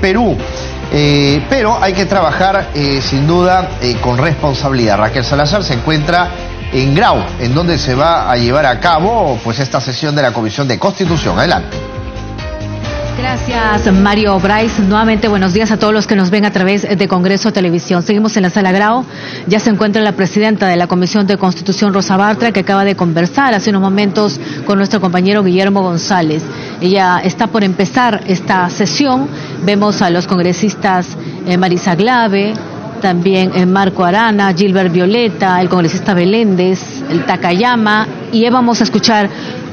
Perú. Pero hay que trabajar sin duda con responsabilidad. Raquel Salazar se encuentra en Grau, en donde se va a llevar a cabo pues esta sesión de la Comisión de Constitución. Adelante. Gracias, Mario Bryce. Nuevamente, buenos días a todos los que nos ven a través de Congreso Televisión. Seguimos en la Sala Grau. Ya se encuentra la presidenta de la Comisión de Constitución, Rosa Bartra, que acaba de conversar hace unos momentos con nuestro compañero Guillermo González. Ella está por empezar esta sesión. Vemos a los congresistas Marisa Glave, también Marco Arana, Gilbert Violeta, el congresista Beléndez, el Takayama, y vamos a escuchar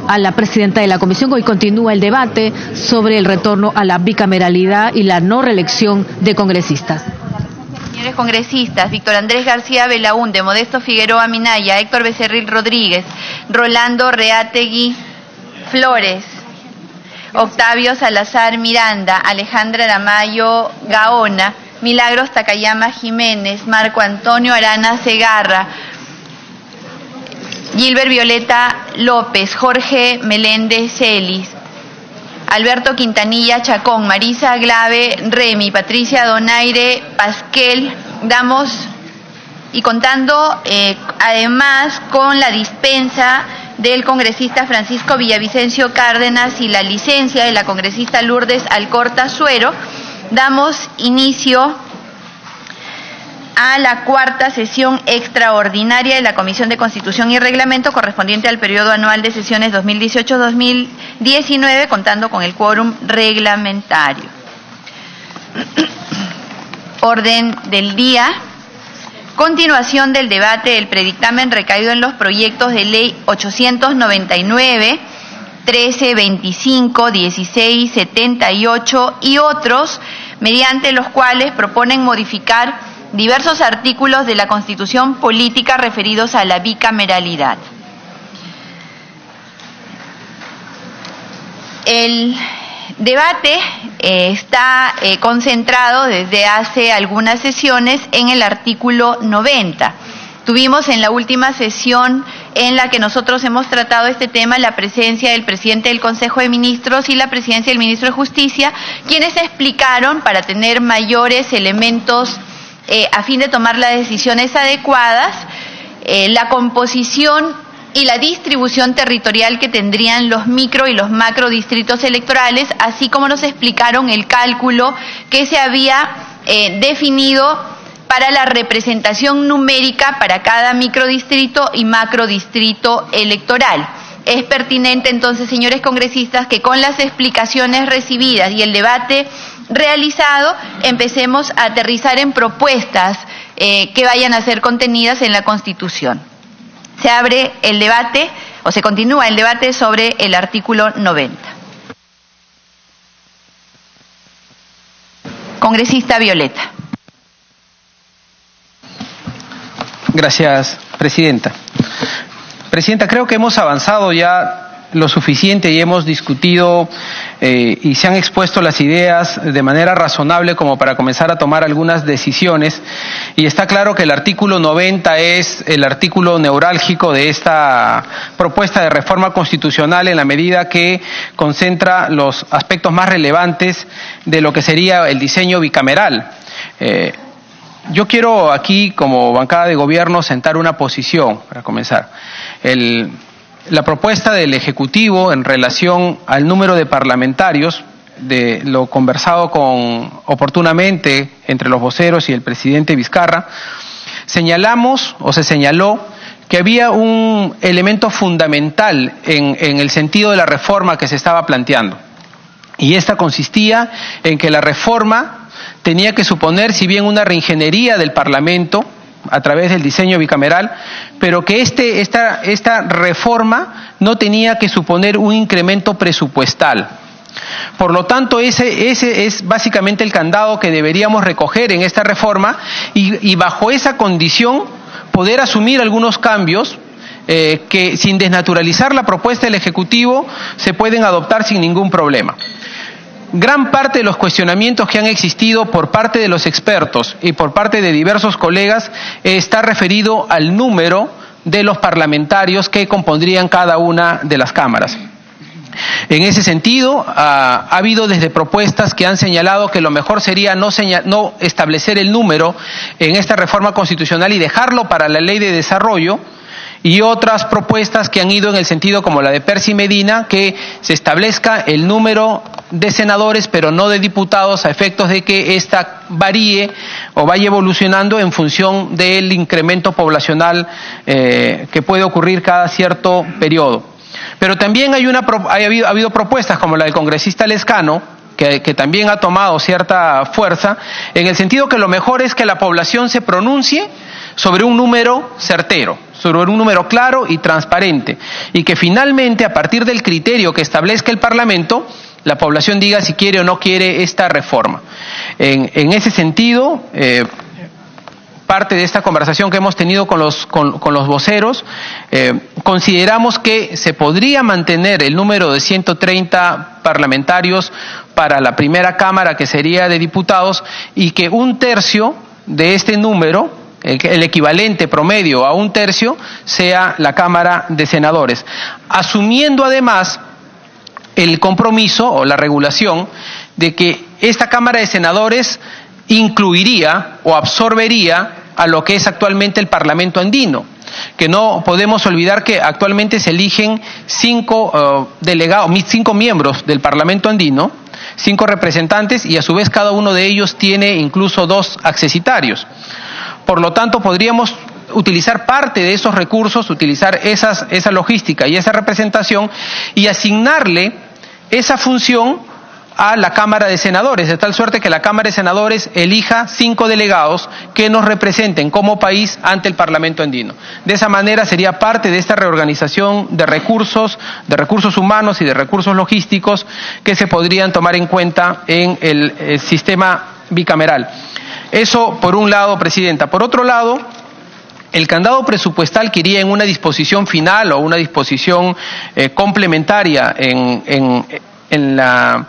a la presidenta de la comisión. Hoy continúa el debate sobre el retorno a la bicameralidad y la no reelección de congresistas. Señores congresistas, Víctor Andrés García Belaúnde, Modesto Figueroa Minaya, Héctor Becerril Rodríguez, Rolando Reategui Flores, Octavio Salazar Miranda, Alejandra Aramayo Gaona, Milagros Takayama Jiménez, Marco Antonio Arana Segarra, Gilbert Violeta López, Jorge Meléndez Celis, Alberto Quintanilla Chacón, Marisa Glave Remy, Patricia Donaire Pasquel, damos y contando además con la dispensa del congresista Francisco Villavicencio Cárdenas y la licencia de la congresista Lourdes Alcorta Suero, damos inicio a la cuarta sesión extraordinaria de la Comisión de Constitución y Reglamento correspondiente al periodo anual de sesiones 2018-2019, contando con el quórum reglamentario. Orden del día. Continuación del debate del predictamen recaído en los proyectos de ley 899, 1325, 1678 y otros, mediante los cuales proponen modificar diversos artículos de la Constitución Política referidos a la bicameralidad. El debate está concentrado desde hace algunas sesiones en el artículo 90. Tuvimos en la última sesión en la que nosotros hemos tratado este tema la presencia del presidente del Consejo de Ministros y la presidencia del ministro de Justicia, quienes explicaron, para tener mayores elementos a fin de tomar las decisiones adecuadas, la composición y la distribución territorial que tendrían los micro y los macro distritos electorales, así como nos explicaron el cálculo que se había definido para la representación numérica para cada microdistrito y macrodistrito electoral. Es pertinente entonces, señores congresistas, que con las explicaciones recibidas y el debate realizado empecemos a aterrizar en propuestas que vayan a ser contenidas en la Constitución. Se abre el debate, o se continúa el debate sobre el artículo 90. Congresista Violeta. Gracias, Presidenta. Presidenta, creo que hemos avanzado ya lo suficiente y hemos discutido y se han expuesto las ideas de manera razonable como para comenzar a tomar algunas decisiones, y está claro que el artículo 90 es el artículo neurálgico de esta propuesta de reforma constitucional, en la medida que concentra los aspectos más relevantes de lo que sería el diseño bicameral. Yo quiero aquí, como bancada de gobierno, sentar una posición para comenzar. La propuesta del Ejecutivo en relación al número de parlamentarios, de lo conversado oportunamente entre los voceros y el presidente Vizcarra, se señaló que había un elemento fundamental en el sentido de la reforma que se estaba planteando. Y esta consistía en que la reforma tenía que suponer, si bien una reingeniería del Parlamento, a través del diseño bicameral, pero que esta reforma no tenía que suponer un incremento presupuestal. Por lo tanto, ese es básicamente el candado que deberíamos recoger en esta reforma y bajo esa condición poder asumir algunos cambios que, sin desnaturalizar la propuesta del Ejecutivo, se pueden adoptar sin ningún problema. Gran parte de los cuestionamientos que han existido por parte de los expertos y por parte de diversos colegas está referido al número de los parlamentarios que compondrían cada una de las cámaras. En ese sentido, ha habido desde propuestas que han señalado que lo mejor sería no establecer el número en esta reforma constitucional y dejarlo para la ley de desarrollo, y otras propuestas que han ido en el sentido como la de Percy Medina, que se establezca el número de senadores pero no de diputados, a efectos de que ésta varíe o vaya evolucionando en función del incremento poblacional que puede ocurrir cada cierto periodo. Pero también ha habido propuestas como la del congresista Lescano, que también ha tomado cierta fuerza, en el sentido que lo mejor es que la población se pronuncie sobre un número certero, sobre un número claro y transparente, y que finalmente, a partir del criterio que establezca el Parlamento, la población diga si quiere o no quiere esta reforma. En ese sentido, parte de esta conversación que hemos tenido con los voceros, consideramos que se podría mantener el número de 130 parlamentarios para la primera Cámara, que sería de diputados, y que 1/3 de este número, el equivalente promedio a 1/3, sea la Cámara de Senadores, asumiendo además el compromiso o la regulación de que esta Cámara de Senadores incluiría o absorbería a lo que es actualmente el Parlamento andino, que no podemos olvidar que actualmente se eligen 5 miembros del Parlamento andino, 5 representantes, y a su vez cada uno de ellos tiene incluso 2 accesitarios. Por lo tanto, podríamos utilizar parte de esos recursos, utilizar esa logística y esa representación, y asignarle esa función a la Cámara de Senadores, de tal suerte que la Cámara de Senadores elija 5 delegados que nos representen como país ante el Parlamento andino. De esa manera sería parte de esta reorganización de recursos humanos y de recursos logísticos que se podrían tomar en cuenta en el sistema bicameral. Eso por un lado, Presidenta. Por otro lado, el candado presupuestal que iría en una disposición final o una disposición complementaria en la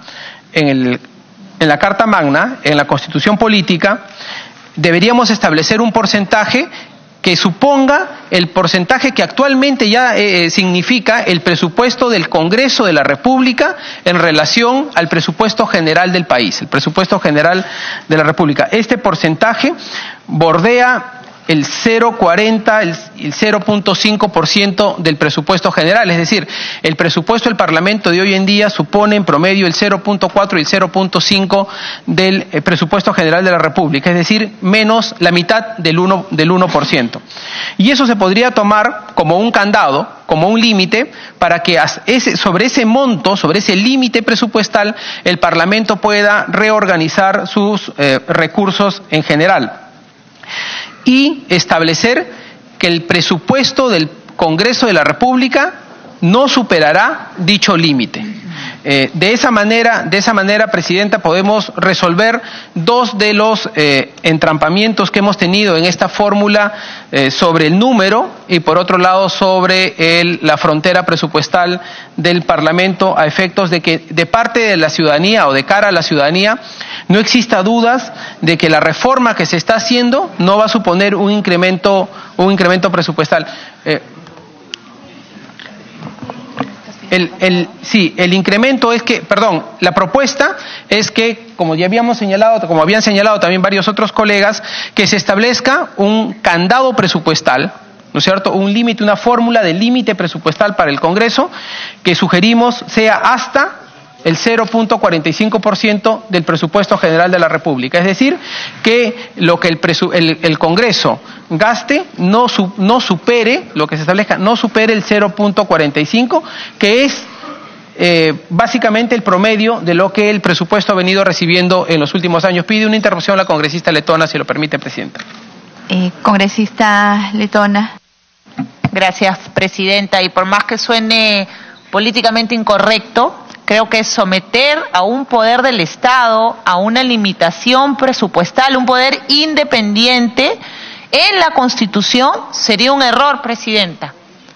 Carta Magna, en la Constitución Política, deberíamos establecer un porcentaje que suponga el porcentaje que actualmente ya significa el presupuesto del Congreso de la República en relación al presupuesto general del país, el presupuesto general de la República. Este porcentaje bordea el 0,40, el 0,5% del presupuesto general, es decir, el presupuesto del Parlamento de hoy en día supone en promedio el 0,4 y el 0,5 del presupuesto general de la República, es decir, menos la mitad del 1%. Y eso se podría tomar como un candado, como un límite, para que sobre ese monto, sobre ese límite presupuestal, el Parlamento pueda reorganizar sus recursos en general. Y establecer que el presupuesto del Congreso de la República no superará dicho límite. De esa manera, Presidenta, podemos resolver 2 de los entrampamientos que hemos tenido en esta fórmula sobre el número y, por otro lado, sobre la frontera presupuestal del Parlamento, a efectos de que de parte de la ciudadanía o de cara a la ciudadanía no exista dudas de que la reforma que se está haciendo no va a suponer un incremento presupuestal. El incremento es que, la propuesta es que, como ya habíamos señalado, como habían señalado también varios otros colegas, que se establezca un candado presupuestal, ¿no es cierto?, un límite, una fórmula de límite presupuestal para el Congreso, que sugerimos sea hasta el 0,45% del presupuesto general de la República. Es decir, que lo que el Congreso gaste no supere, lo que se establezca, no supere el 0,45, que es básicamente el promedio de lo que el presupuesto ha venido recibiendo en los últimos años. Pide una interrupción la congresista Letona, si lo permite, Presidenta. Congresista Letona. Gracias, Presidenta. Y por más que suene políticamente incorrecto, creo que someter a un poder del Estado a una limitación presupuestal, un poder independiente en la Constitución, sería un error, Presidenta.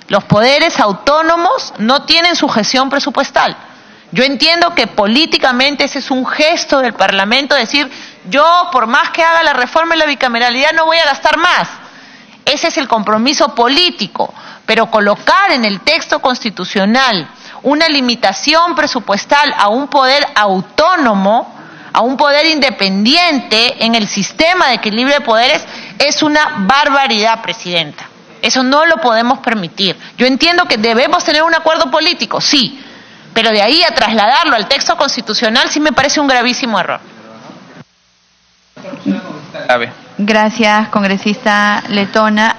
Los poderes autónomos no tienen sujeción presupuestal. Yo entiendo que políticamente ese es un gesto del Parlamento, decir, yo por más que haga la reforma de la bicameralidad no voy a gastar más. Ese es el compromiso político, pero colocar en el texto constitucional una limitación presupuestal a un poder autónomo, a un poder independiente en el sistema de equilibrio de poderes, es una barbaridad, Presidenta. Eso no lo podemos permitir. Yo entiendo que debemos tener un acuerdo político, sí, pero de ahí a trasladarlo al texto constitucional sí me parece un gravísimo error. Gracias, congresista Letona.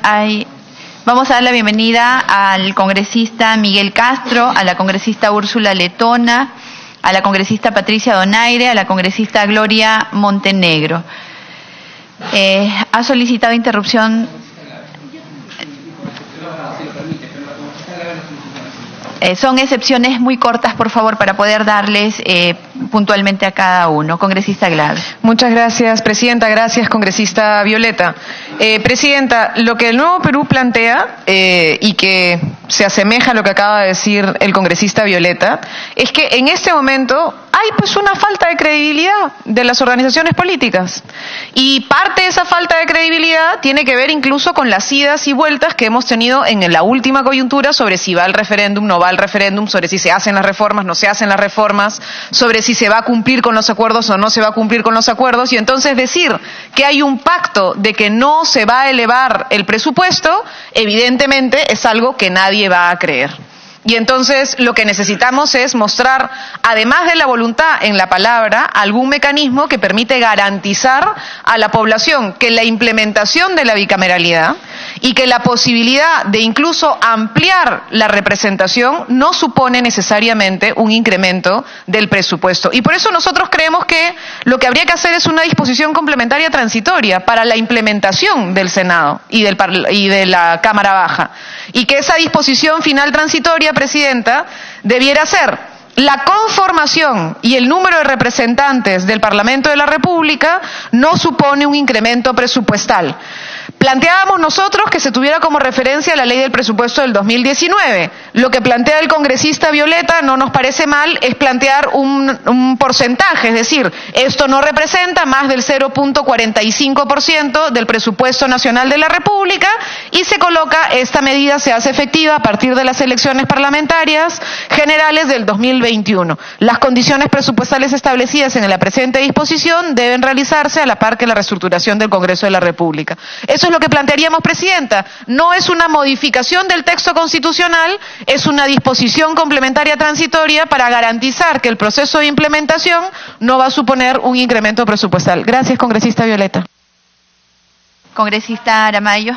Vamos a dar la bienvenida al congresista Miguel Castro, a la congresista Úrsula Letona, a la congresista Patricia Donaire, a la congresista Gloria Montenegro. Ha solicitado interrupción. Son excepciones muy cortas, por favor, para poder darles puntualmente a cada uno. Congresista Glave. Muchas gracias, Presidenta. Gracias, congresista Violeta. Presidenta, lo que el Nuevo Perú plantea, y que se asemeja a lo que acaba de decir el congresista Violeta, es que en este momento hay pues una falta de credibilidad de las organizaciones políticas. Y parte de esa falta de credibilidad tiene que ver incluso con las idas y vueltas que hemos tenido en la última coyuntura sobre si va el referéndum, no va el referéndum, sobre si se hacen las reformas, no se hacen las reformas, sobre si se va a cumplir con los acuerdos o no se va a cumplir con los acuerdos. Y entonces decir que hay un pacto de que no se va a elevar el presupuesto, evidentemente es algo que nadie va a creer. Y entonces lo que necesitamos es mostrar, además de la voluntad en la palabra, algún mecanismo que permite garantizar a la población que la implementación de la bicameralidad y que la posibilidad de incluso ampliar la representación no supone necesariamente un incremento del presupuesto. Y por eso nosotros creemos que lo que habría que hacer es una disposición complementaria transitoria para la implementación del Senado y de la Cámara Baja. Y que esa disposición final transitoria, Presidenta, debiera ser la conformación y el número de representantes del Parlamento de la República no supone un incremento presupuestal. Planteábamos nosotros que se tuviera como referencia la ley del presupuesto del 2019. Lo que plantea el congresista Violeta no nos parece mal, es plantear un porcentaje, es decir, esto no representa más del 0.45% del presupuesto nacional de la República y se coloca, esta medida se hace efectiva a partir de las elecciones parlamentarias generales del 2021. Las condiciones presupuestales establecidas en la presente disposición deben realizarse a la par que la reestructuración del Congreso de la República. Eso es lo que plantearíamos, Presidenta. No es una modificación del texto constitucional, es una disposición complementaria transitoria para garantizar que el proceso de implementación no va a suponer un incremento presupuestal. Gracias, congresista Violeta. Congresista Aramayo.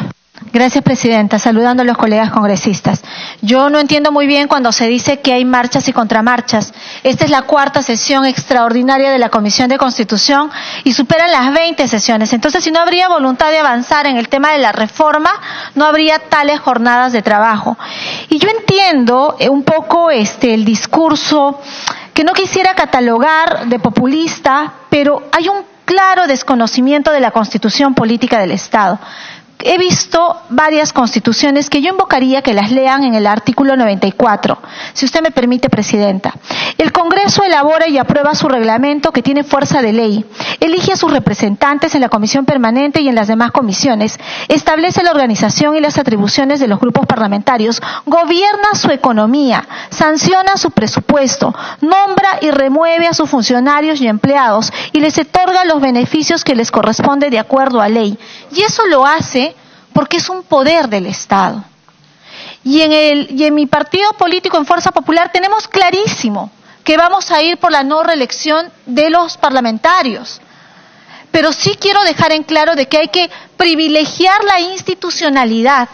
Gracias, Presidenta. Saludando a los colegas congresistas. Yo no entiendo muy bien cuando se dice que hay marchas y contramarchas. Esta es la cuarta sesión extraordinaria de la Comisión de Constitución y superan las 20 sesiones. Entonces, si no habría voluntad de avanzar en el tema de la reforma, no habría tales jornadas de trabajo. Y yo entiendo un poco el discurso que no quisiera catalogar de populista, pero hay un claro desconocimiento de la Constitución Política del Estado. He visto varias constituciones que yo invocaría que las lean en el artículo 94. Si usted me permite, Presidenta. El Congreso elabora y aprueba su reglamento que tiene fuerza de ley. Elige a sus representantes en la comisión permanente y en las demás comisiones. Establece la organización y las atribuciones de los grupos parlamentarios. Gobierna su economía. Sanciona su presupuesto. Nombra y remueve a sus funcionarios y empleados y les otorga los beneficios que les corresponde de acuerdo a ley. Y eso lo hace porque es un poder del Estado. Y en mi partido político, en Fuerza Popular, tenemos clarísimo que vamos a ir por la no reelección de los parlamentarios. Pero sí quiero dejar en claro de que hay que privilegiar la institucionalidad.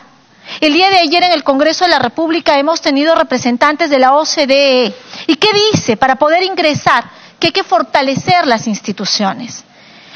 El día de ayer en el Congreso de la República hemos tenido representantes de la OCDE. ¿Y qué dice? Para poder ingresar, que hay que fortalecer las instituciones.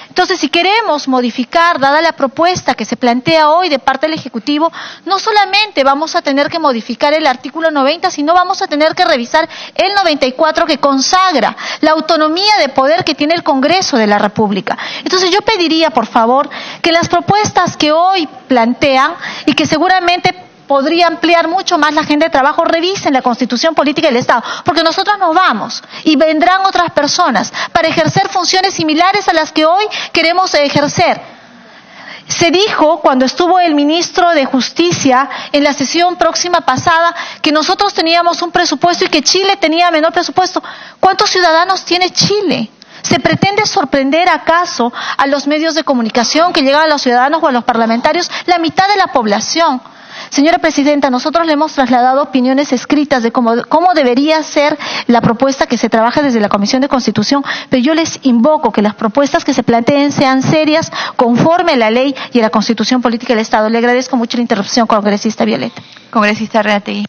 Entonces, si queremos modificar, dada la propuesta que se plantea hoy de parte del Ejecutivo, no solamente vamos a tener que modificar el artículo 90, sino vamos a tener que revisar el 94 que consagra la autonomía de poder que tiene el Congreso de la República. Entonces, yo pediría, por favor, que las propuestas que hoy plantean y que seguramente podría ampliar mucho más la agenda de trabajo, revisen la Constitución Política del Estado, porque nosotros nos vamos y vendrán otras personas para ejercer funciones similares a las que hoy queremos ejercer. Se dijo cuando estuvo el ministro de Justicia en la sesión próxima pasada que nosotros teníamos un presupuesto y que Chile tenía menor presupuesto. ¿Cuántos ciudadanos tiene Chile? ¿Se pretende sorprender acaso a los medios de comunicación que llegan a los ciudadanos o a los parlamentarios? La mitad de la población. Señora Presidenta, nosotros le hemos trasladado opiniones escritas de cómo debería ser la propuesta que se trabaja desde la Comisión de Constitución, pero yo les invoco que las propuestas que se planteen sean serias, conforme a la ley y a la Constitución Política del Estado. Le agradezco mucho la interrupción, congresista Violeta. Congresista Reategui.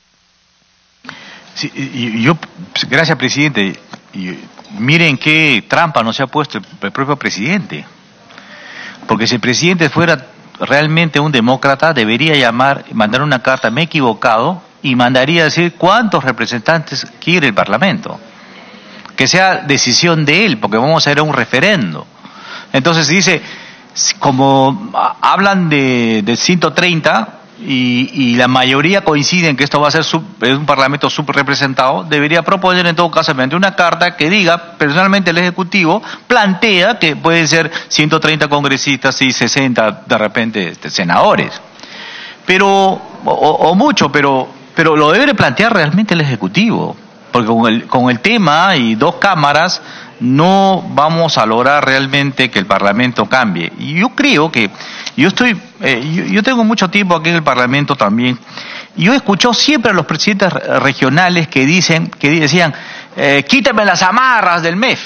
Sí, gracias, presidente. Miren qué trampa nos ha puesto el propio presidente. Porque si el presidente fuera realmente un demócrata, debería mandar una carta, me he equivocado, y mandaría decir cuántos representantes quiere el Parlamento. Que sea decisión de él, porque vamos a ir a un referendo. Entonces dice, como hablan de 130, y la mayoría coinciden que esto va a ser un Parlamento subrepresentado, debería proponer en todo caso mediante una carta que diga, personalmente el Ejecutivo plantea que pueden ser 130 congresistas y 60 de repente senadores. Pero lo debe plantear realmente el Ejecutivo, porque con el tema y 2 cámaras no vamos a lograr realmente que el Parlamento cambie. Y yo creo que yo tengo mucho tiempo aquí en el Parlamento también. Y yo escucho siempre a los presidentes regionales que decían, quítame las amarras del MEF.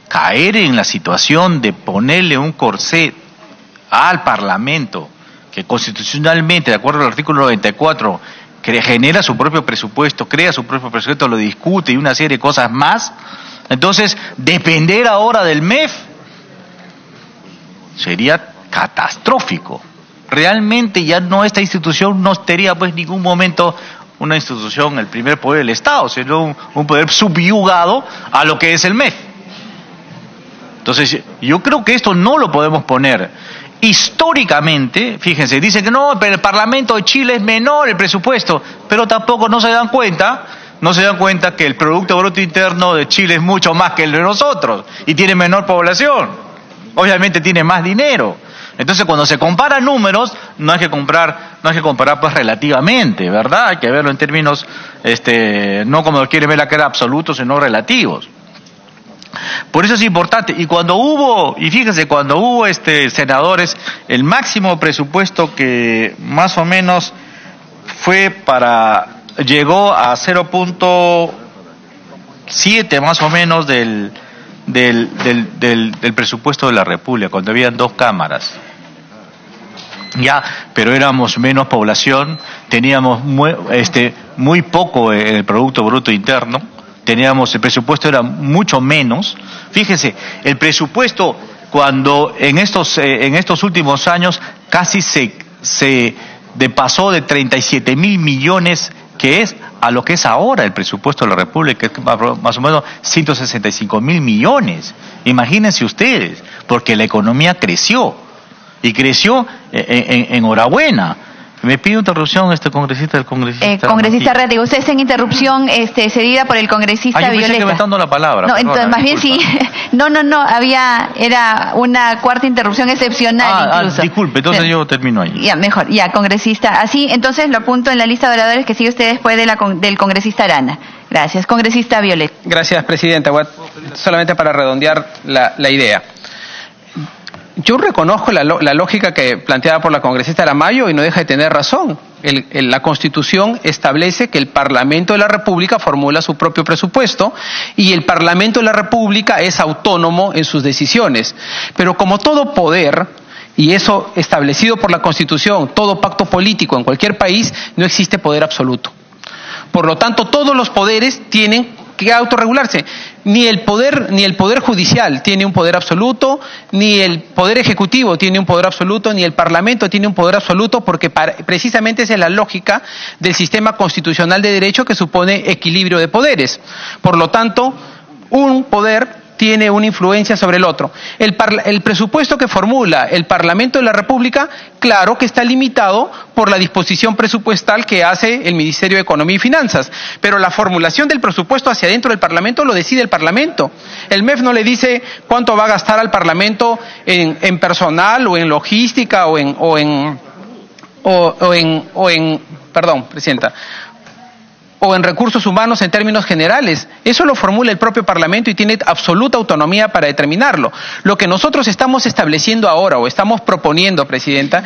Caer en la situación de ponerle un corsé al Parlamento, que constitucionalmente, de acuerdo al artículo 94, genera su propio presupuesto, crea su propio presupuesto, lo discute y una serie de cosas más. Entonces, depender ahora del MEF sería catastrófico. Realmente ya esta institución no sería pues ningún momento una institución, el primer poder del Estado, sino un poder subyugado a lo que es el MEF. Entonces, yo creo que esto no lo podemos poner. Históricamente, fíjense, dicen que no, pero el Parlamento de Chile es menor el presupuesto, pero tampoco no se dan cuenta que el Producto Bruto Interno de Chile es mucho más que el de nosotros y tiene menor población. Obviamente tiene más dinero. Entonces cuando se comparan números, no hay que comparar pues relativamente, ¿verdad? Hay que verlo en términos, no como lo quiere ver la cara absolutos, sino relativos. Por eso es importante. Y fíjense, cuando hubo senadores, el máximo presupuesto que más o menos llegó a 0.7 más o menos del presupuesto de la República, cuando habían 2 cámaras. Ya, pero éramos menos población, teníamos muy poco en el Producto Bruto Interno, el presupuesto era mucho menos. Fíjense, el presupuesto cuando en estos últimos años casi se pasó de 37.000 millones que es a lo que es ahora el presupuesto de la República, que es más o menos 165.000 millones. Imagínense ustedes, porque la economía creció, y creció enhorabuena. Me pide interrupción congresista. Congresista Reategui, usted está en interrupción cedida por el congresista Violeta. Yo pensé que me está dando la palabra. No, entonces, más bien sí. No, era una cuarta interrupción excepcional incluso. Disculpe, entonces yo termino ahí. Ya, mejor, congresista. Así, entonces lo apunto en la lista de oradores que sigue usted después del congresista Arana. Gracias. Congresista Violeta. Gracias, presidenta. Solamente para redondear la idea. Yo reconozco la lógica planteada por la congresista Aramayo y no deja de tener razón. La Constitución establece que el Parlamento de la República formula su propio presupuesto y el Parlamento de la República es autónomo en sus decisiones. Pero como todo poder, y eso establecido por la Constitución, todo pacto político en cualquier país, no existe poder absoluto. Por lo tanto, todos los poderes tienen que autorregularse. Ni el poder judicial tiene un poder absoluto, ni el poder ejecutivo tiene un poder absoluto, ni el Parlamento tiene un poder absoluto, porque precisamente esa es la lógica del sistema constitucional de derecho que supone equilibrio de poderes. Por lo tanto, un poder tiene una influencia sobre el otro. El presupuesto que formula el Parlamento de la República, claro que está limitado por la disposición presupuestal que hace el Ministerio de Economía y Finanzas, pero la formulación del presupuesto hacia adentro del Parlamento lo decide el Parlamento. El MEF no le dice cuánto va a gastar al Parlamento en personal o en logística perdón, Presidenta, o en recursos humanos en términos generales. Eso lo formula el propio Parlamento y tiene absoluta autonomía para determinarlo. Lo que nosotros estamos estableciendo ahora o estamos proponiendo, Presidenta,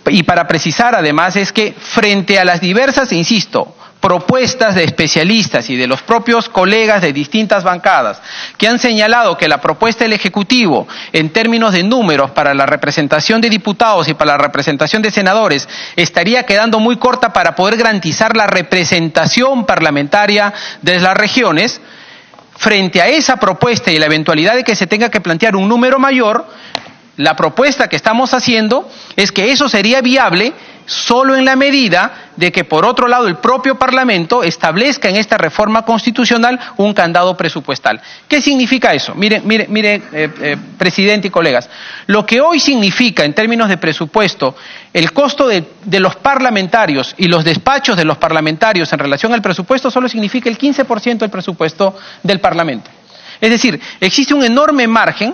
y para precisar además, es que frente a las diversas, insisto, propuestas de especialistas y de los propios colegas de distintas bancadas que han señalado que la propuesta del Ejecutivo en términos de números para la representación de diputados y para la representación de senadores estaría quedando muy corta para poder garantizar la representación parlamentaria de las regiones, frente a esa propuesta y la eventualidad de que se tenga que plantear un número mayor, la propuesta que estamos haciendo es que eso sería viable solo en la medida de que, por otro lado, el propio Parlamento establezca en esta reforma constitucional un candado presupuestal. ¿Qué significa eso? Mire, Presidente y colegas, lo que hoy significa en términos de presupuesto el costo de los parlamentarios y los despachos de los parlamentarios en relación al presupuesto solo significa el 15% del presupuesto del Parlamento. Es decir, existe un enorme margen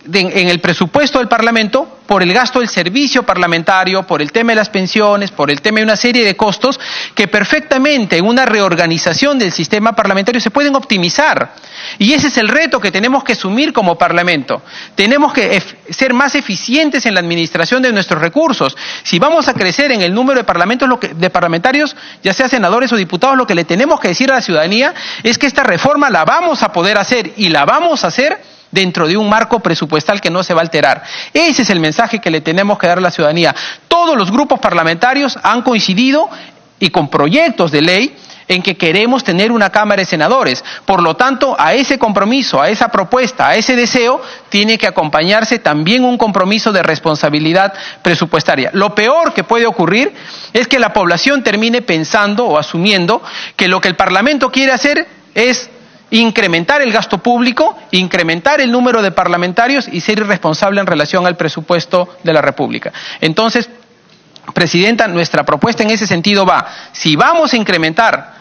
en el presupuesto del Parlamento por el gasto del servicio parlamentario, por el tema de las pensiones, por el tema de una serie de costos que perfectamente en una reorganización del sistema parlamentario se pueden optimizar. Y ese es el reto que tenemos que asumir como Parlamento. Tenemos que ser más eficientes en la administración de nuestros recursos. Si vamos a crecer en el número de parlamentarios, ya sea senadores o diputados, lo que le tenemos que decir a la ciudadanía es que esta reforma la vamos a poder hacer y la vamos a hacer dentro de un marco presupuestal que no se va a alterar. Ese es el mensaje que le tenemos que dar a la ciudadanía. Todos los grupos parlamentarios han coincidido, y con proyectos de ley, en que queremos tener una Cámara de Senadores. Por lo tanto, a ese compromiso, a esa propuesta, a ese deseo, tiene que acompañarse también un compromiso de responsabilidad presupuestaria. Lo peor que puede ocurrir es que la población termine pensando o asumiendo que lo que el Parlamento quiere hacer es incrementar el gasto público, incrementar el número de parlamentarios y ser irresponsable en relación al presupuesto de la República. Entonces, Presidenta, nuestra propuesta en ese sentido va, si vamos a incrementar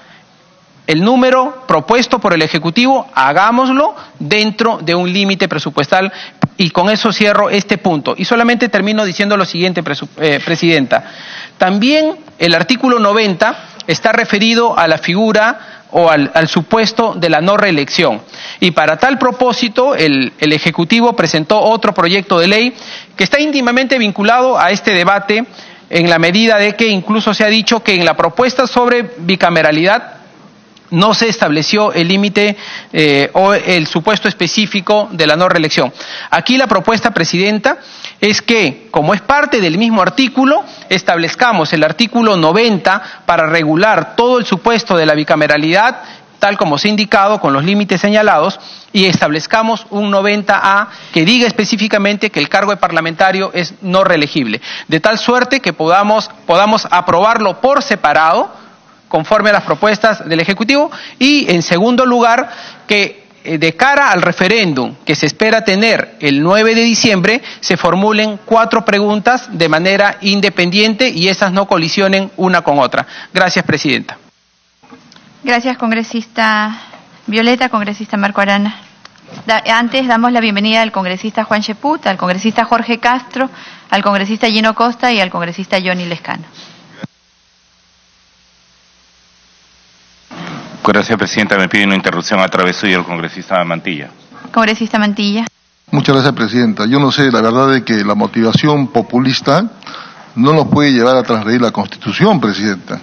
el número propuesto por el Ejecutivo, hagámoslo dentro de un límite presupuestal, y con eso cierro este punto. Y solamente termino diciendo lo siguiente, Presidenta. También el artículo 90 está referido a la figura o al supuesto de la no reelección. Y para tal propósito, el Ejecutivo presentó otro proyecto de ley que está íntimamente vinculado a este debate, en la medida de que incluso se ha dicho que en la propuesta sobre bicameralidad no se estableció el límite o el supuesto específico de la no reelección. Aquí la propuesta, Presidenta, es que, como es parte del mismo artículo, establezcamos el artículo 90 para regular todo el supuesto de la bicameralidad, tal como se ha indicado, con los límites señalados, y establezcamos un 90A que diga específicamente que el cargo de parlamentario es no reelegible, de tal suerte que podamos aprobarlo por separado, conforme a las propuestas del Ejecutivo, y en segundo lugar, que de cara al referéndum que se espera tener el 9 de diciembre, se formulen 4 preguntas de manera independiente y esas no colisionen una con otra. Gracias, Presidenta. Gracias, congresista Violeta. Congresista Marco Arana. Antes damos la bienvenida al congresista Juan Cheput, al congresista Jorge Castro, al congresista Gino Costa y al congresista Johnny Lescano. Gracias, Presidenta. Me pide una interrupción a través suyo el congresista Mantilla. Congresista Mantilla. Muchas gracias, Presidenta. Yo no sé, la verdad es que la motivación populista no nos puede llevar a transgredir la Constitución, Presidenta.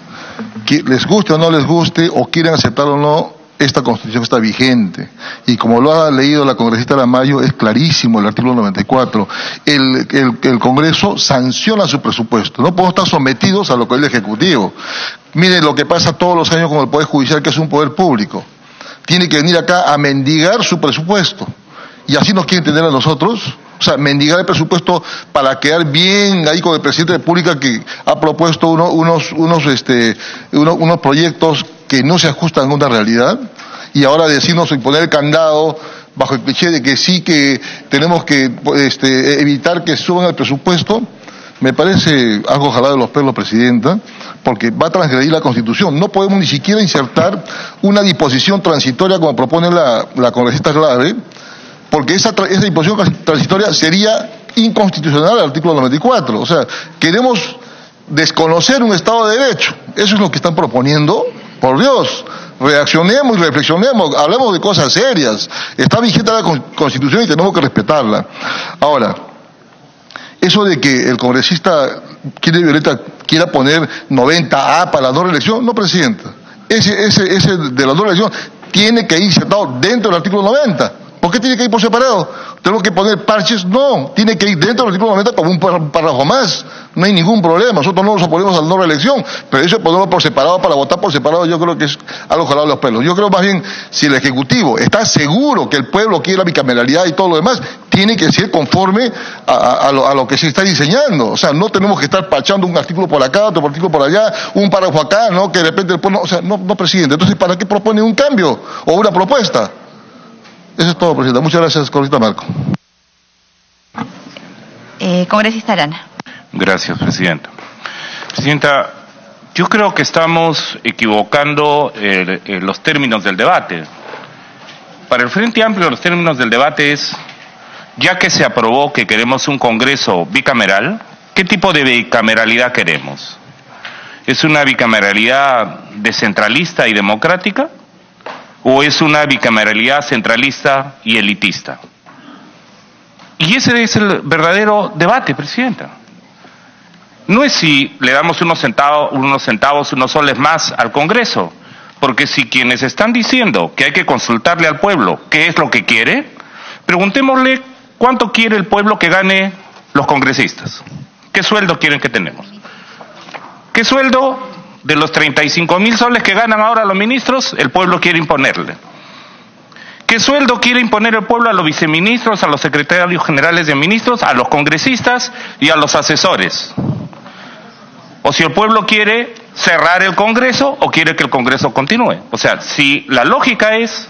Que les guste o no les guste, o quieran aceptar o no, esta Constitución está vigente. Y como lo ha leído la congresista Aramayo, es clarísimo el artículo 94. El Congreso sanciona su presupuesto. No podemos estar sometidos a lo que es el Ejecutivo. Mire lo que pasa todos los años con el Poder Judicial, que es un poder público. Tiene que venir acá a mendigar su presupuesto. Y así nos quieren tener a nosotros. O sea, mendigar el presupuesto para quedar bien ahí con el presidente de la República, que ha propuesto unos proyectos que no se ajustan a una realidad, y ahora decirnos imponer el candado bajo el cliché de que sí que tenemos que evitar que suban el presupuesto, me parece algo jalado de los pelos, Presidenta, porque va a transgredir la Constitución. No podemos ni siquiera insertar una disposición transitoria como propone la congresista Clave, porque esa disposición transitoria sería inconstitucional al artículo 94. O sea, queremos desconocer un Estado de Derecho. Eso es lo que están proponiendo. Por Dios, reaccionemos y reflexionemos, hablemos de cosas serias. Está vigente la Constitución y tenemos que respetarla. Ahora, eso de que el congresista Violeta quiera poner 90A para la no reelección, no, Presidenta. Ese de la no reelección tiene que ir insertado dentro del artículo 90. ¿Por qué tiene que ir por separado? ¿Tengo que poner parches? No, tiene que ir dentro del artículo 90 como un párrafo más. No hay ningún problema. Nosotros no nos oponemos a la no reelección, pero eso de ponerlo por separado para votar por separado, yo creo que es algo jalado de los pelos. Yo creo más bien, si el Ejecutivo está seguro que el pueblo quiere la bicameralidad y todo lo demás, tiene que ser conforme a lo que se está diseñando. O sea, no tenemos que estar pachando un artículo por acá, otro artículo por allá, un párrafo acá, ¿no? Que de repente el pueblo, o sea, no, Presidente. Entonces, ¿para qué propone un cambio o una propuesta? Eso es todo, Presidenta. Muchas gracias, congresista Marco. Congresista Arana. Gracias, Presidenta. Presidenta, yo creo que estamos equivocando los términos del debate. Para el Frente Amplio, los términos del debate es, ya que se aprobó que queremos un Congreso bicameral, ¿qué tipo de bicameralidad queremos? ¿Es una bicameralidad descentralista y democrática? ¿O es una bicameralidad centralista y elitista? Y ese es el verdadero debate, Presidenta. No es si le damos unos centavos, unos soles más al Congreso, porque si quienes están diciendo que hay que consultarle al pueblo qué es lo que quiere, preguntémosle cuánto quiere el pueblo que gane los congresistas. ¿Qué sueldo quieren que tenemos? ¿Qué sueldo de los 35.000 soles que ganan ahora los ministros el pueblo quiere imponerle? ¿Qué sueldo quiere imponer el pueblo a los viceministros, a los secretarios generales de ministros, a los congresistas y a los asesores? O si el pueblo quiere cerrar el Congreso o quiere que el Congreso continúe. O sea, si la lógica es,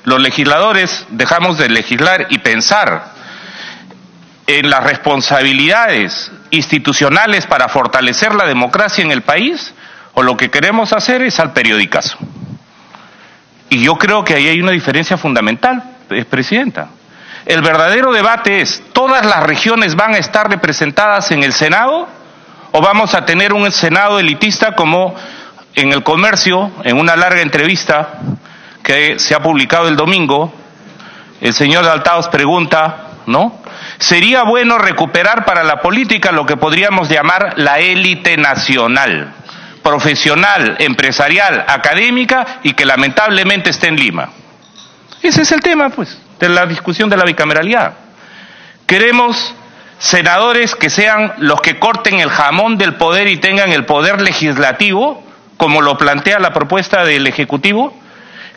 los legisladores dejamos de legislar y pensar en las responsabilidades institucionales para fortalecer la democracia en el país, o lo que queremos hacer es al periodicazo. Y yo creo que ahí hay una diferencia fundamental, Presidenta. El verdadero debate es, ¿todas las regiones van a estar representadas en el Senado? ¿O vamos a tener un Senado elitista como en El Comercio, en una larga entrevista que se ha publicado el domingo, el señor Daltaos pregunta, ¿no? ¿Sería bueno recuperar para la política lo que podríamos llamar la élite nacional, profesional, empresarial, académica y que lamentablemente está en Lima? Ese es el tema, pues, de la discusión de la bicameralidad. Queremos senadores que sean los que corten el jamón del poder y tengan el poder legislativo, como lo plantea la propuesta del Ejecutivo,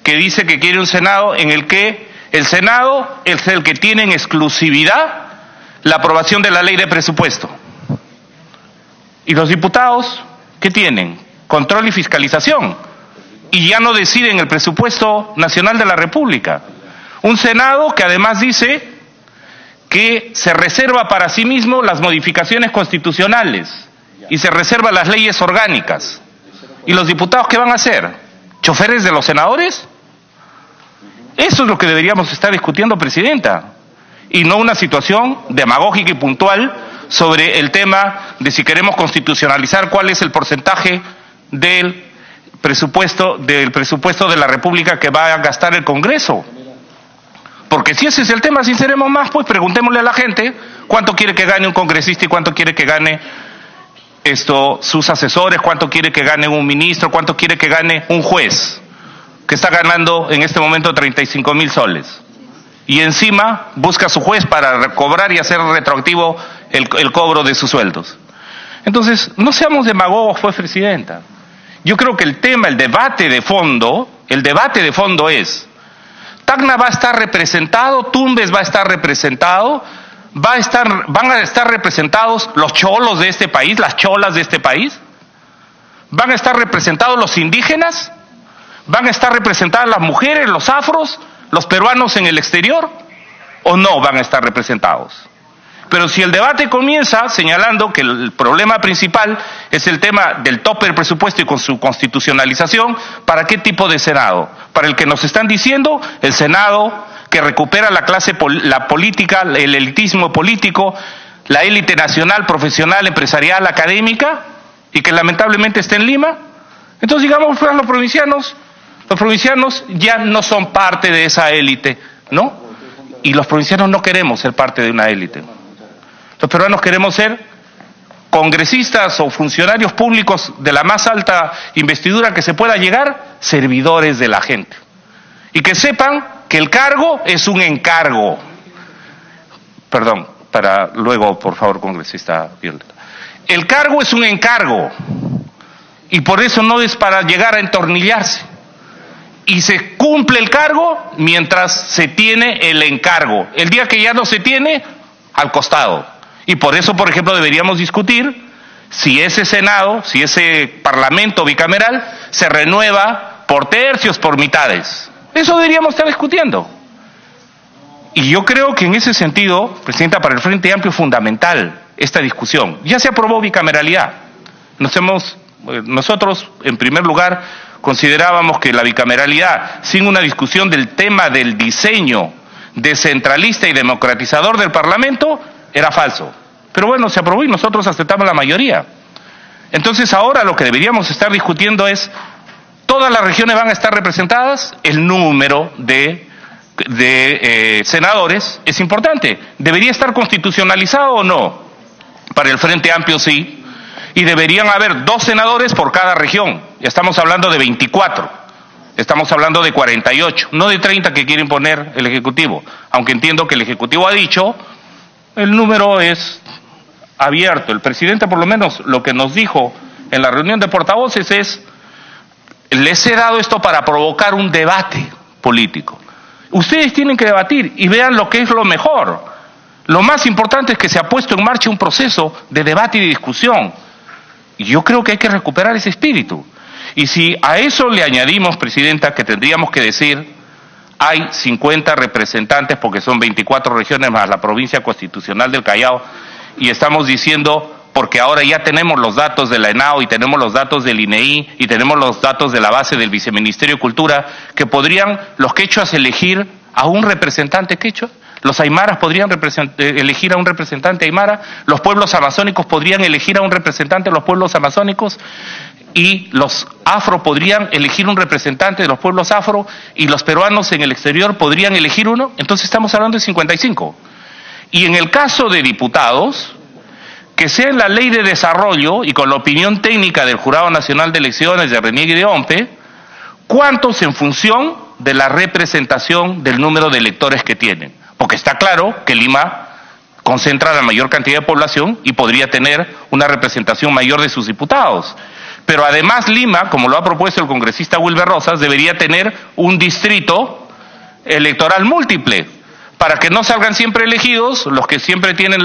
que dice que quiere un Senado en el que el Senado es el que tiene en exclusividad la aprobación de la ley de presupuesto. Y los diputados, ¿qué tienen? Control y fiscalización. Y ya no deciden el presupuesto nacional de la República. Un Senado que además dice que se reserva para sí mismo las modificaciones constitucionales y se reserva las leyes orgánicas. ¿Y los diputados qué van a hacer? ¿Choferes de los senadores? Eso es lo que deberíamos estar discutiendo, Presidenta, y no una situación demagógica y puntual sobre el tema de si queremos constitucionalizar cuál es el porcentaje del presupuesto de la República que va a gastar el Congreso. Porque si ese es el tema, sinceremos más, pues preguntémosle a la gente cuánto quiere que gane un congresista y cuánto quiere que gane sus asesores, cuánto quiere que gane un ministro, cuánto quiere que gane un juez, que está ganando en este momento 35.000 soles. Y encima busca a su juez para cobrar y hacer retroactivo el cobro de sus sueldos. Entonces, no seamos demagogos, pues, Presidenta. Yo creo que el tema, el debate de fondo es, Tacna va a estar representado, Tumbes va a estar representado, van a estar representados los cholos de este país, las cholas de este país, van a estar representados los indígenas, van a estar representadas las mujeres, los afros, los peruanos en el exterior o no van a estar representados? Pero si el debate comienza señalando que el problema principal es el tema del tope del presupuesto y con su constitucionalización, ¿para qué tipo de Senado? Para el que nos están diciendo, el Senado que recupera la clase, la política, el elitismo político, la élite nacional, profesional, empresarial, académica, y que lamentablemente está en Lima. Entonces, digamos, pues, los provincianos ya no son parte de esa élite, ¿no? Y los provincianos no queremos ser parte de una élite. Los peruanos queremos ser congresistas o funcionarios públicos de la más alta investidura que se pueda llegar, servidores de la gente. Y que sepan que el cargo es un encargo. Perdón, para luego, por favor, congresista Violeta. El cargo es un encargo. Y por eso no es para llegar a entornillarse. Y se cumple el cargo mientras se tiene el encargo. El día que ya no se tiene, al costado. Y por eso, por ejemplo, deberíamos discutir si ese Senado, si ese Parlamento bicameral se renueva por tercios, por mitades. Eso deberíamos estar discutiendo. Y yo creo que en ese sentido, Presidenta, para el Frente Amplio es fundamental esta discusión. Ya se aprobó bicameralidad. Nosotros, en primer lugar, considerábamos que la bicameralidad, sin una discusión del tema del diseño descentralista y democratizador del Parlamento, era falso. Pero bueno, se aprobó y nosotros aceptamos la mayoría. Entonces ahora lo que deberíamos estar discutiendo es, ¿todas las regiones van a estar representadas? El número de senadores es importante. ¿Debería estar constitucionalizado o no? Para el Frente Amplio sí. Y deberían haber 2 senadores por cada región. Ya estamos hablando de 24. Estamos hablando de 48. No de 30 que quiere imponer el Ejecutivo. Aunque entiendo que el Ejecutivo ha dicho, el número es abierto. El presidente, por lo menos, lo que nos dijo en la reunión de portavoces es, les he dado esto para provocar un debate político. Ustedes tienen que debatir y vean lo que es lo mejor. Lo más importante es que se ha puesto en marcha un proceso de debate y de discusión. Y yo creo que hay que recuperar ese espíritu. Y si a eso le añadimos, Presidenta, que tendríamos que decir, hay 50 representantes porque son 24 regiones más la provincia constitucional del Callao, y estamos diciendo, porque ahora ya tenemos los datos de la ENAO y tenemos los datos del INEI y tenemos los datos de la base del Viceministerio de Cultura, que podrían los quechuas elegir a un representante quechua, los aymaras podrían elegir a un representante aymara, los pueblos amazónicos podrían elegir a un representante de los pueblos amazónicos, y los afro podrían elegir un representante de los pueblos afro, y los peruanos en el exterior podrían elegir uno. Entonces estamos hablando de 55. Y en el caso de diputados, que sea en la ley de desarrollo y con la opinión técnica del Jurado Nacional de Elecciones de Reniegue y de OMPE, ¿cuántos en función de la representación del número de electores que tienen? Porque está claro que Lima concentra la mayor cantidad de población y podría tener una representación mayor de sus diputados. Pero además Lima, como lo ha propuesto el congresista Wilber Rosas, debería tener un distrito electoral múltiple, para que no salgan siempre elegidos los que siempre tienen,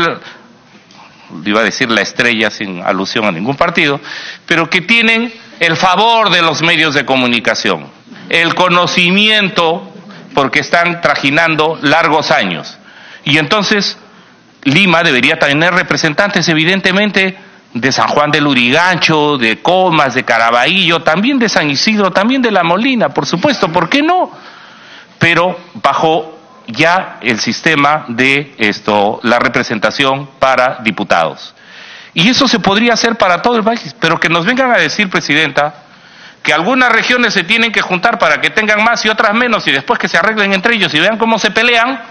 iba a decir la estrella sin alusión a ningún partido, pero que tienen el favor de los medios de comunicación, el conocimiento, porque están trajinando largos años. Y entonces Lima debería tener representantes evidentemente de San Juan del Lurigancho, de Comas, de Caraballo, también de San Isidro, también de La Molina, por supuesto, ¿por qué no? Pero bajo ya el sistema de la representación para diputados. Y eso se podría hacer para todo el país, pero que nos vengan a decir, Presidenta, que algunas regiones se tienen que juntar para que tengan más y otras menos, y después que se arreglen entre ellos y vean cómo se pelean,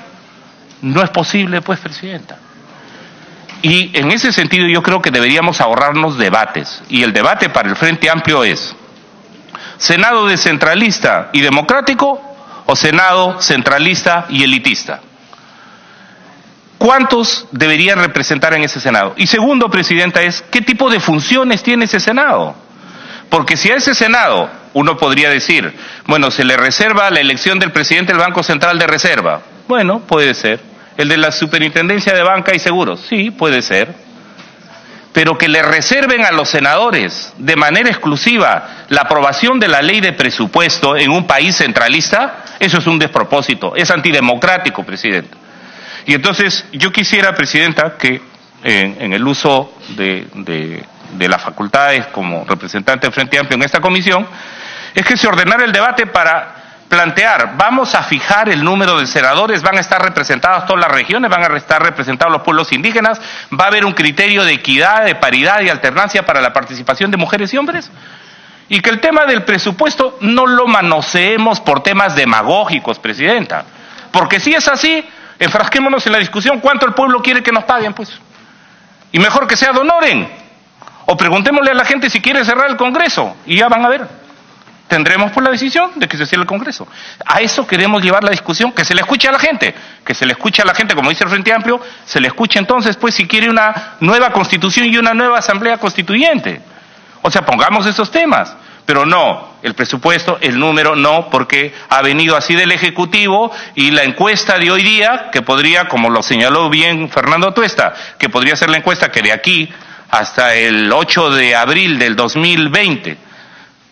no es posible, pues, Presidenta. Y en ese sentido yo creo que deberíamos ahorrarnos debates, y el debate para el Frente Amplio es, ¿Senado descentralista y democrático o Senado centralista y elitista? ¿Cuántos deberían representar en ese Senado? Y segundo, Presidenta, es ¿qué tipo de funciones tiene ese Senado? Porque si a ese Senado uno podría decir, bueno, se le reserva la elección del presidente del Banco Central de Reserva. Bueno, puede ser. El de la Superintendencia de Banca y Seguros. Sí, puede ser. Pero que le reserven a los senadores de manera exclusiva la aprobación de la ley de presupuesto en un país centralista, Eso es un despropósito, es antidemocrático, Presidenta. Y entonces yo quisiera, Presidenta, que en el uso de las facultades como representante del Frente Amplio en esta comisión, es que se ordenara el debate para plantear, vamos a fijar el número de senadores, van a estar representadas todas las regiones, van a estar representados los pueblos indígenas, va a haber un criterio de equidad, de paridad y alternancia para la participación de mujeres y hombres, y que el tema del presupuesto no lo manoseemos por temas demagógicos, Presidenta, porque si es así, enfrasquémonos en la discusión, ¿cuánto el pueblo quiere que nos paguen, pues? Y mejor que sea donoren, o preguntémosle a la gente si quiere cerrar el Congreso, y ya van a ver. Tendremos pues la decisión de que se cierre el Congreso. A eso queremos llevar la discusión, que se le escuche a la gente, como dice el Frente Amplio, se le escuche entonces pues si quiere una nueva constitución y una nueva asamblea constituyente. O sea, pongamos esos temas, pero no, el presupuesto, el número no, porque ha venido así del Ejecutivo y la encuesta de hoy día, que podría, como lo señaló bien Fernando Tuesta, que podría ser la encuesta que de aquí hasta el 8 de abril del 2020,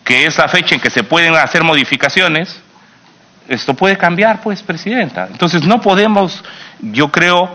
que es la fecha en que se pueden hacer modificaciones, esto puede cambiar, pues, Presidenta. Entonces no podemos, yo creo,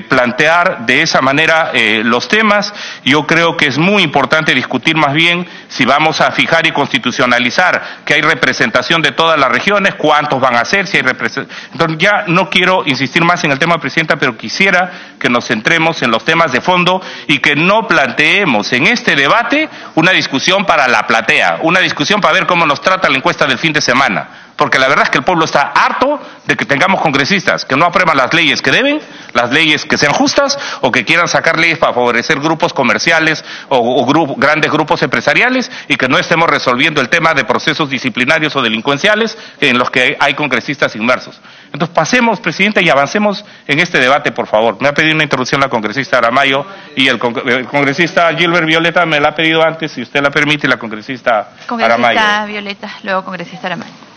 plantear de esa manera los temas. Yo creo que es muy importante discutir más bien si vamos a fijar y constitucionalizar que hay representación de todas las regiones, cuántos van a ser, si hay representación. Entonces ya no quiero insistir más en el tema, Presidenta, pero quisiera que nos centremos en los temas de fondo y que no planteemos en este debate una discusión para la platea, una discusión para ver cómo nos trata la encuesta del fin de semana. Porque la verdad es que el pueblo está harto de que tengamos congresistas que no aprueban las leyes que deben, las leyes que sean justas, o que quieran sacar leyes para favorecer grupos comerciales o grandes grupos empresariales, y que no estemos resolviendo el tema de procesos disciplinarios o delincuenciales en los que hay congresistas inmersos. Entonces pasemos, Presidenta, y avancemos en este debate, por favor. Me ha pedido una interrupción la congresista Aramayo y el congresista Gilbert Violeta me la ha pedido antes, si usted la permite, y la congresista Aramayo. Congresista Violeta, luego congresista Aramayo.